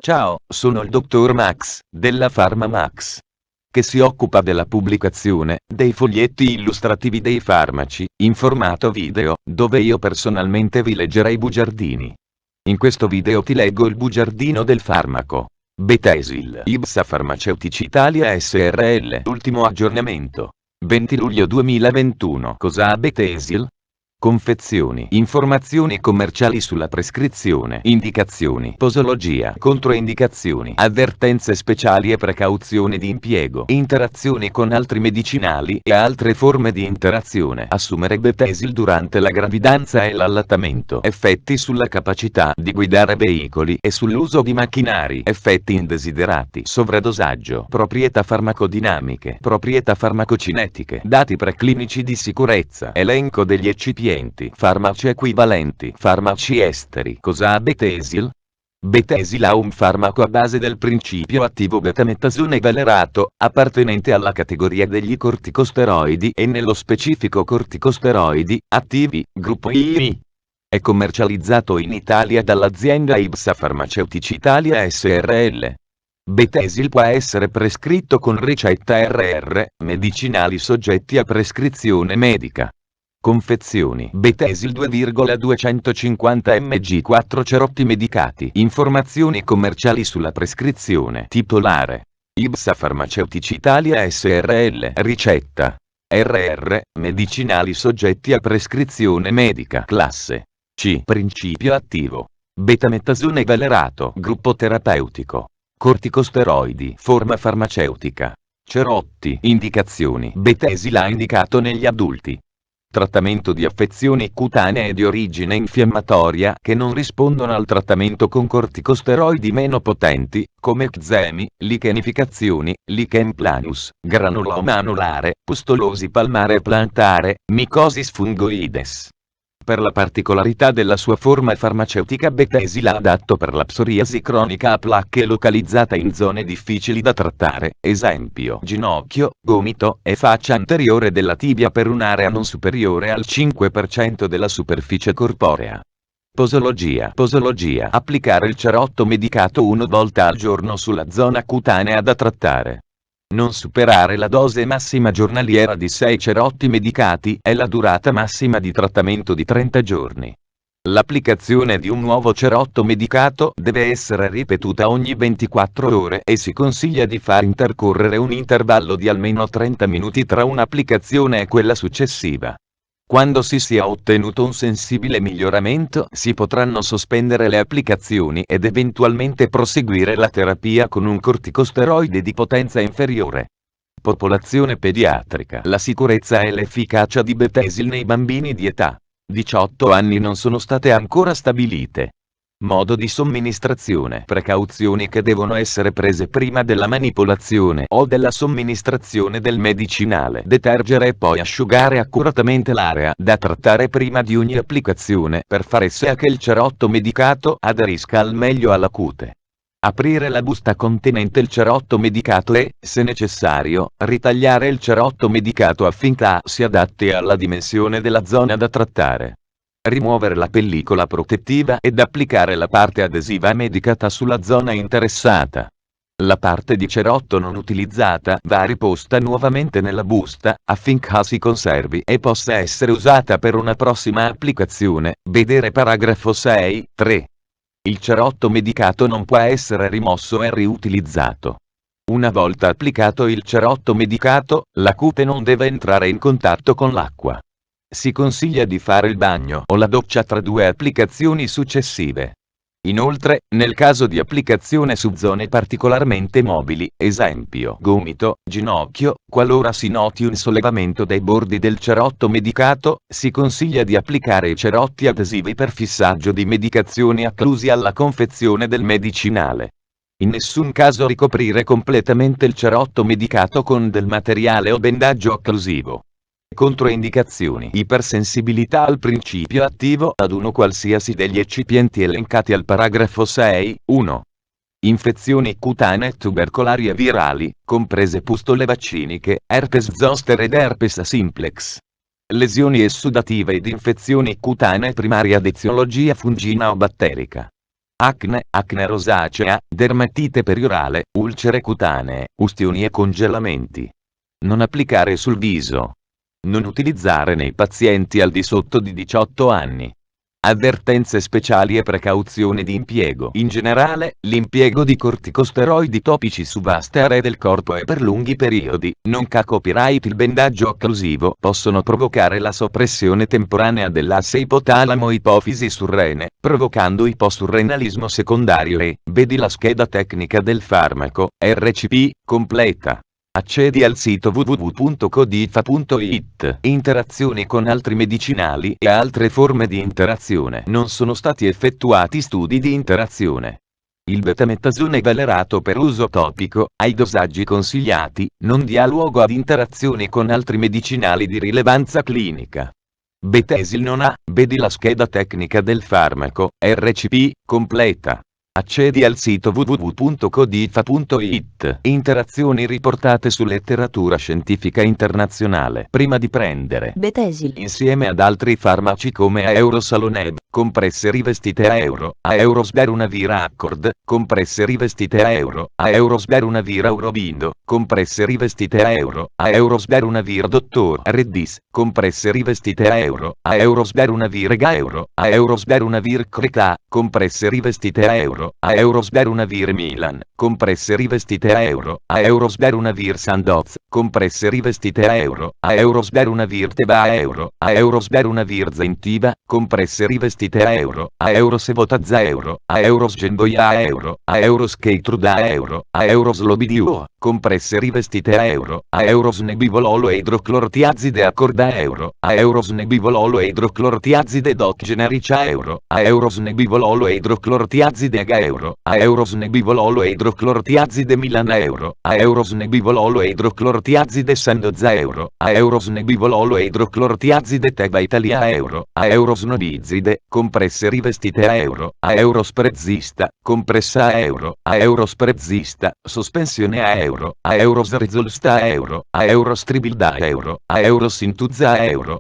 Ciao, sono il dottor Max, della PharmaMax, che si occupa della pubblicazione dei foglietti illustrativi dei farmaci, in formato video, dove io personalmente vi leggerei i bugiardini. In questo video ti leggo il bugiardino del farmaco Betesil IBSA Farmaceutici Italia SRL. Ultimo aggiornamento. 20 luglio 2021. Cosa ha Betesil? Confezioni, informazioni commerciali sulla prescrizione, indicazioni, posologia, controindicazioni, avvertenze speciali e precauzioni di impiego, interazioni con altri medicinali e altre forme di interazione. Assumere Betesil durante la gravidanza e l'allattamento. Effetti sulla capacità di guidare veicoli e sull'uso di macchinari. Effetti indesiderati. Sovradosaggio. Proprietà farmacodinamiche. Proprietà farmacocinetiche. Dati preclinici di sicurezza. Elenco degli eccipienti. Farmaci equivalenti. Farmaci esteri. Cosa ha Betesil? Betesil ha un farmaco a base del principio attivo betamettasone valerato, appartenente alla categoria degli corticosteroidi e nello specifico corticosteroidi attivi, gruppo II. È commercializzato in Italia dall'azienda IBSA Farmaceutici Italia SRL. Betesil può essere prescritto con ricetta RR, medicinali soggetti a prescrizione medica. Confezioni. Betesil 2,250 mg 4 cerotti medicati. Informazioni commerciali sulla prescrizione. Titolare: IBSA Farmaceutici Italia SRL. Ricetta: RR, medicinali soggetti a prescrizione medica. Classe C. Principio attivo: betamettasone valerato. Gruppo terapeutico: corticosteroidi. Forma farmaceutica: cerotti. Indicazioni: Betesil ha indicato negli adulti. Trattamento di affezioni cutanee di origine infiammatoria che non rispondono al trattamento con corticosteroidi meno potenti, come eczemi, lichenificazioni, lichen planus, granuloma anulare, pustolosi palmare e plantare, micosis fungoides. Per la particolarità della sua forma farmaceutica, Betesil è adatto per la psoriasi cronica a placche localizzata in zone difficili da trattare, esempio ginocchio, gomito e faccia anteriore della tibia, per un'area non superiore al 5% della superficie corporea. Posologia. Posologia: applicare il cerotto medicato una volta al giorno sulla zona cutanea da trattare. Non superare la dose massima giornaliera di 6 cerotti medicati e la durata massima di trattamento di 30 giorni. L'applicazione di un nuovo cerotto medicato deve essere ripetuta ogni 24 ore e si consiglia di far intercorrere un intervallo di almeno 30 minuti tra un'applicazione e quella successiva. Quando si sia ottenuto un sensibile miglioramento, si potranno sospendere le applicazioni ed eventualmente proseguire la terapia con un corticosteroide di potenza inferiore. Popolazione pediatrica. La sicurezza e l'efficacia di Betesil nei bambini di età 18 anni non sono state ancora stabilite. Modo di somministrazione. Precauzioni che devono essere prese prima della manipolazione o della somministrazione del medicinale. Detergere e poi asciugare accuratamente l'area da trattare prima di ogni applicazione per fare sì che il cerotto medicato aderisca al meglio alla cute. Aprire la busta contenente il cerotto medicato e, se necessario, ritagliare il cerotto medicato affinché si adatti alla dimensione della zona da trattare. Rimuovere la pellicola protettiva ed applicare la parte adesiva medicata sulla zona interessata. La parte di cerotto non utilizzata va riposta nuovamente nella busta, affinché si conservi e possa essere usata per una prossima applicazione. Vedere paragrafo 6.3. Il cerotto medicato non può essere rimosso e riutilizzato. Una volta applicato il cerotto medicato, la cute non deve entrare in contatto con l'acqua. Si consiglia di fare il bagno o la doccia tra 2 applicazioni successive. Inoltre, nel caso di applicazione su zone particolarmente mobili, esempio gomito, ginocchio, qualora si noti un sollevamento dai bordi del cerotto medicato, si consiglia di applicare i cerotti adesivi per fissaggio di medicazioni acclusi alla confezione del medicinale. In nessun caso ricoprire completamente il cerotto medicato con del materiale o bendaggio occlusivo. Controindicazioni. Ipersensibilità al principio attivo ad uno qualsiasi degli eccipienti elencati al paragrafo 6.1. Infezioni cutanee tubercolari e virali, comprese pustole vacciniche, herpes zoster ed herpes simplex. Lesioni essudative ed infezioni cutanee primarie ad eziologia fungina o batterica. acne, acne rosacea, dermatite periorale, ulcere cutanee, ustioni e congelamenti. Non applicare sul viso. Non utilizzare nei pazienti al di sotto di 18 anni. Avvertenze speciali e precauzioni di impiego. In generale, l'impiego di corticosteroidi topici su vaste aree del corpo e per lunghi periodi, nonché copyright il bendaggio occlusivo, possono provocare la soppressione temporanea dell'asse ipotalamo-ipofisi surrene, provocando iposurrenalismo secondario e, vedi la scheda tecnica del farmaco, RCP, completa. Accedi al sito www.codifa.it. Interazioni con altri medicinali e altre forme di interazione. Non sono stati effettuati studi di interazione. Il betamettasone valerato per uso topico, ai dosaggi consigliati, non dia luogo ad interazioni con altri medicinali di rilevanza clinica. Betesil non ha, vedi la scheda tecnica del farmaco, RCP, completa. Accedi al sito www.codifa.it. Interazioni riportate su letteratura scientifica internazionale. Prima di prendere Betesil. insieme ad altri farmaci come Aerosaloneb, compresse rivestite a Eurosberunavir Accord, compresse rivestite a Eurosberunavir Aurobindo, compresse rivestite a Eurosberunavir Dottor Reddis, compresse rivestite a Eurosberunavir Gaeuro, Eurosberunavir Creca, compresse rivestite a Eurosberunavir Milan, compresse rivestite a Eurosberunavir Sandoz, compresse rivestite a Eurosberunavir Teba a Eurosberunavir Zentiva, compresse rivestite a Eurosevotazza a Eurosgenboia a Euroskeitruda a Euroslobidio, compresse rivestite a Eurosnebivololo idroclortiazide accorda a Eurosnebivololo idroclortiazide doc generica a Eurosnebivololo idroclortiazide aga a Eurosnebivololo idroclortiazide Milan a Eurosnebivololo idroclortiazide Sandoza a Eurosnebivololo idroclortiazide Teba Italia a Eurosnobizide, compresse rivestite a Eurosprezzista, compressa a Eurosprezzista, sospensione a Eurosrizolsta a Eurostribilda a Eurosintuzza a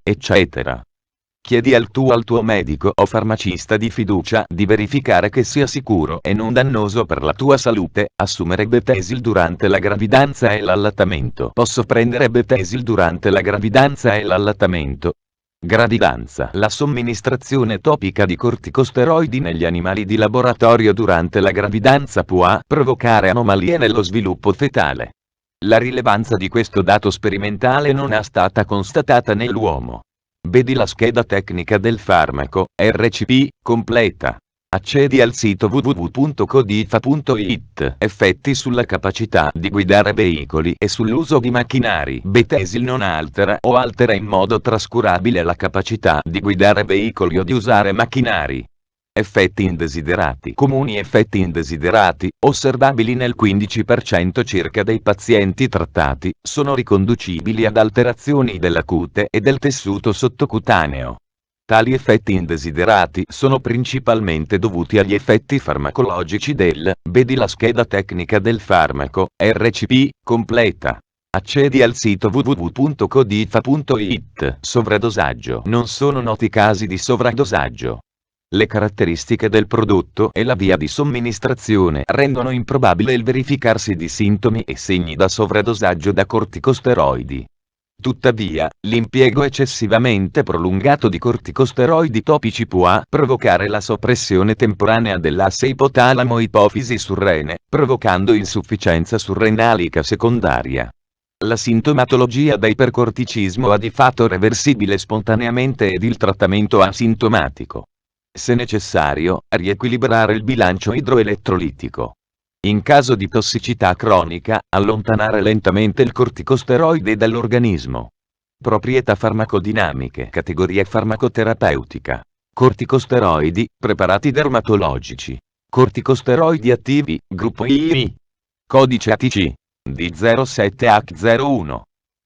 eccetera. Chiedi al tuo medico o farmacista di fiducia di verificare che sia sicuro e non dannoso per la tua salute assumere Betesil durante la gravidanza e l'allattamento. Posso prendere Betesil durante la gravidanza e l'allattamento? Gravidanza. La somministrazione topica di corticosteroidi negli animali di laboratorio durante la gravidanza può provocare anomalie nello sviluppo fetale. La rilevanza di questo dato sperimentale non è stata constatata nell'uomo. Vedi la scheda tecnica del farmaco, RCP, completa. Accedi al sito www.codifa.it. Effetti sulla capacità di guidare veicoli e sull'uso di macchinari. Betesil non altera o altera in modo trascurabile la capacità di guidare veicoli o di usare macchinari. Effetti indesiderati. Comuni effetti indesiderati, osservabili nel 15% circa dei pazienti trattati, sono riconducibili ad alterazioni della cute e del tessuto sottocutaneo. Tali effetti indesiderati sono principalmente dovuti agli effetti farmacologici vedi la scheda tecnica del farmaco, RCP, completa. Accedi al sito www.codifa.it. Sovradosaggio. Non sono noti casi di sovradosaggio. Le caratteristiche del prodotto e la via di somministrazione rendono improbabile il verificarsi di sintomi e segni da sovradosaggio da corticosteroidi. Tuttavia, l'impiego eccessivamente prolungato di corticosteroidi topici può provocare la soppressione temporanea dell'asse ipotalamo-ipofisi surrene, provocando insufficienza surrenalica secondaria. La sintomatologia da ipercorticismo è di fatto reversibile spontaneamente ed il trattamento asintomatico. Se necessario, riequilibrare il bilancio idroelettrolitico. In caso di tossicità cronica, allontanare lentamente il corticosteroide dall'organismo. Proprietà farmacodinamiche. Categoria farmacoterapeutica. Corticosteroidi, preparati dermatologici. Corticosteroidi attivi, gruppo II. Codice ATC. D07H01.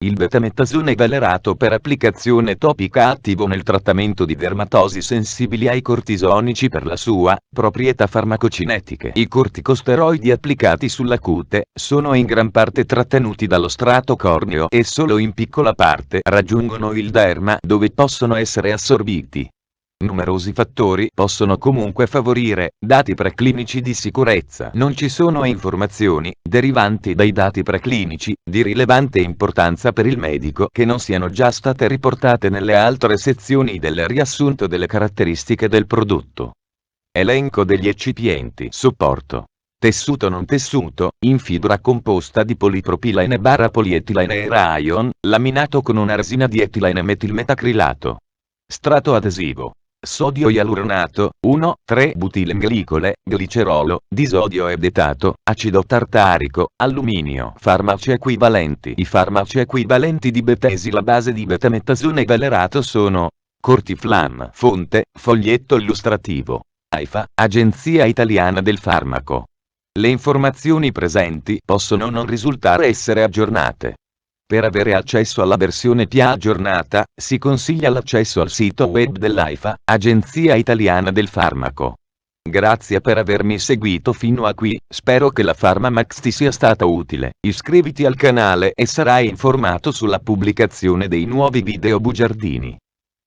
Il betamettasone valerato per applicazione topica attivo nel trattamento di dermatosi sensibili ai cortisonici per la sua proprietà farmacocinetiche. I corticosteroidi applicati sulla cute sono in gran parte trattenuti dallo strato corneo e solo in piccola parte raggiungono il derma dove possono essere assorbiti. Numerosi fattori possono comunque favorire dati preclinici di sicurezza. Non ci sono informazioni, derivanti dai dati preclinici, di rilevante importanza per il medico che non siano già state riportate nelle altre sezioni del riassunto delle caratteristiche del prodotto. Elenco degli eccipienti. Supporto. Tessuto non tessuto, in fibra composta di polipropilene barra polietilene e rayon, laminato con una resina di etilene metilmetacrilato. Strato adesivo. Sodio ialuronato, 1,3-butilenglicole, glicerolo, disodio edetato, acido tartarico, alluminio. Farmaci equivalenti. I farmaci equivalenti di Bethesda a base di betamettasone valerato sono Cortiflam. Fonte, foglietto illustrativo. AIFA, Agenzia Italiana del Farmaco. Le informazioni presenti possono non risultare essere aggiornate. Per avere accesso alla versione più aggiornata, si consiglia l'accesso al sito web dell'AIFA, Agenzia Italiana del Farmaco. Grazie per avermi seguito fino a qui, spero che la PharmaMax ti sia stata utile. Iscriviti al canale e sarai informato sulla pubblicazione dei nuovi video bugiardini.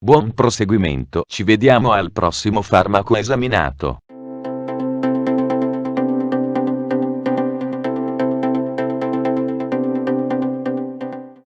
Buon proseguimento, ci vediamo al prossimo farmaco esaminato.